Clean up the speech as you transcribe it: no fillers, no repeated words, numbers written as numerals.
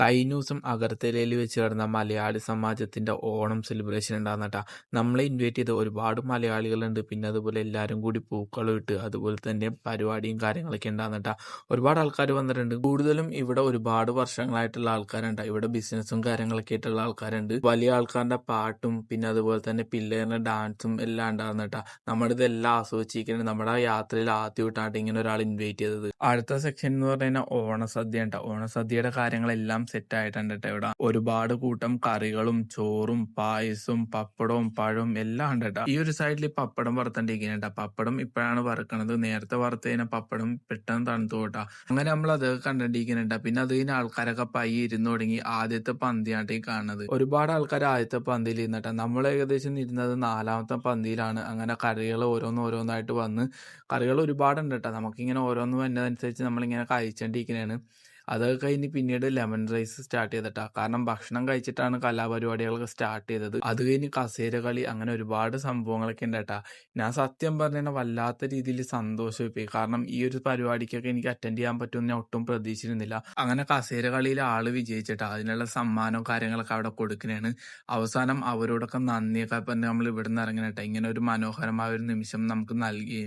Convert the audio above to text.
കഴിഞ്ഞ ദിവസം അഗർത്തലയിൽ വെച്ച് നടന്ന മലയാളി സമാജത്തിന്റെ ഓണം സെലിബ്രേഷൻ ഉണ്ടായിരുന്നട്ടാ. നമ്മളെ ഇൻവൈറ്റ് ചെയ്ത ഒരുപാട് മലയാളികളുണ്ട്. പിന്നെ അതുപോലെ എല്ലാവരും കൂടി പൂക്കളം ഇട്ട് അതുപോലെ തന്നെ പരിപാടിയും കാര്യങ്ങളൊക്കെ ഉണ്ടായിരുന്നട്ടാ. ഒരുപാട് ആൾക്കാർ വന്നിട്ടുണ്ട്. കൂടുതലും ഇവിടെ ഒരുപാട് വർഷങ്ങളായിട്ടുള്ള ആൾക്കാരുണ്ട്. ഇവിടെ ബിസിനസ്സും കാര്യങ്ങളൊക്കെ ആയിട്ടുള്ള ആൾക്കാരുണ്ട്. വലിയ ആൾക്കാരുടെ പാട്ടും പിന്നെ അതുപോലെ തന്നെ പിള്ളേരുടെ ഡാൻസും എല്ലാം ഉണ്ടായിരുന്നട്ടാ. നമ്മുടെ ഇതെല്ലാം ആസ്വദിച്ചിരിക്കുന്നത് നമ്മുടെ യാത്രയിൽ ആദ്യമായിട്ടാണ് ഇങ്ങനെ ഒരാൾ ഇൻവൈറ്റ് ചെയ്തത്. അടുത്ത സെക്ഷൻ എന്ന് പറഞ്ഞാൽ ഓണസദ്യ ഉണ്ടാ. ഓണസദ്യയുടെ കാര്യങ്ങളെല്ലാം സെറ്റ് ആയിട്ടുണ്ട് കേട്ടോ. ഇവിടെ ഒരുപാട് കൂട്ടം കറികളും ചോറും പായസവും പപ്പടവും പഴവും എല്ലാം ഉണ്ട് കേട്ടോ. ഈ ഒരു സൈഡിൽ പപ്പടം വറുത്തോണ്ടിരിക്കുന്നുണ്ട്. പപ്പടം ഇപ്പോഴാണ് വറുക്കണത്. നേരത്തെ വറുത്ത് കഴിഞ്ഞാൽ പപ്പടം പെട്ടെന്ന് തണുത്തു പോട്ടാ. അങ്ങനെ നമ്മൾ അത് കണ്ടിരിക്കുന്നുണ്ട്. പിന്നെ അത് കഴിഞ്ഞ ആൾക്കാരൊക്കെ പയ്യെ ഇരുന്ന് തുടങ്ങി. ആദ്യത്തെ പന്തിയായിട്ട് കാണുന്നത്. ഒരുപാട് ആൾക്കാർ ആദ്യത്തെ പന്തിയിൽ ഇരുന്നിട്ടാ. നമ്മൾ ഏകദേശം ഇരുന്നത് 4ാമത്തെ പന്തിയിലാണ്. അങ്ങനെ കറികൾ ഓരോന്നായിട്ട് വന്ന് കറികൾ ഒരുപാടുണ്ട് കേട്ടോ. നമുക്കിങ്ങനെ ഓരോന്ന് വരുന്നതനുസരിച്ച് നമ്മളിങ്ങനെ കഴിച്ചോണ്ടിരിക്കുന്നതാണ്. അതൊക്കെ കഴിഞ്ഞ് പിന്നീട് ലെമൺ റൈസ് സ്റ്റാർട്ട് ചെയ്തിട്ടാ. കാരണം ഭക്ഷണം കഴിച്ചിട്ടാണ് കലാപരിപാടികളൊക്കെ സ്റ്റാർട്ട് ചെയ്തത്. അത് കഴിഞ്ഞ് കസേര കളി, അങ്ങനെ ഒരുപാട് സംഭവങ്ങളൊക്കെ ഉണ്ട് കേട്ടാ. ഞാൻ സത്യം പറഞ്ഞാൽ വല്ലാത്ത രീതിയിൽ സന്തോഷമായി പോയി. കാരണം ഈ ഒരു പരിപാടിക്കൊക്കെ എനിക്ക് അറ്റൻഡ് ചെയ്യാൻ പറ്റുമെന്ന് ഞാൻ ഒട്ടും പ്രതീക്ഷിച്ചിരുന്നില്ല. അങ്ങനെ കസേര കളിയിൽ ആള് വിജയിച്ചിട്ടാ. അതിനുള്ള സമ്മാനവും കാര്യങ്ങളൊക്കെ അവിടെ കൊടുക്കുന്നതാണ്. അവസാനം അവരോടൊക്കെ നന്ദിയൊക്കെ പറഞ്ഞ് നമ്മൾ ഇവിടുന്ന് ഇറങ്ങണേട്ടാ. ഇങ്ങനെ ഒരു മനോഹരമായ ഒരു നിമിഷം നമുക്ക് നൽകി.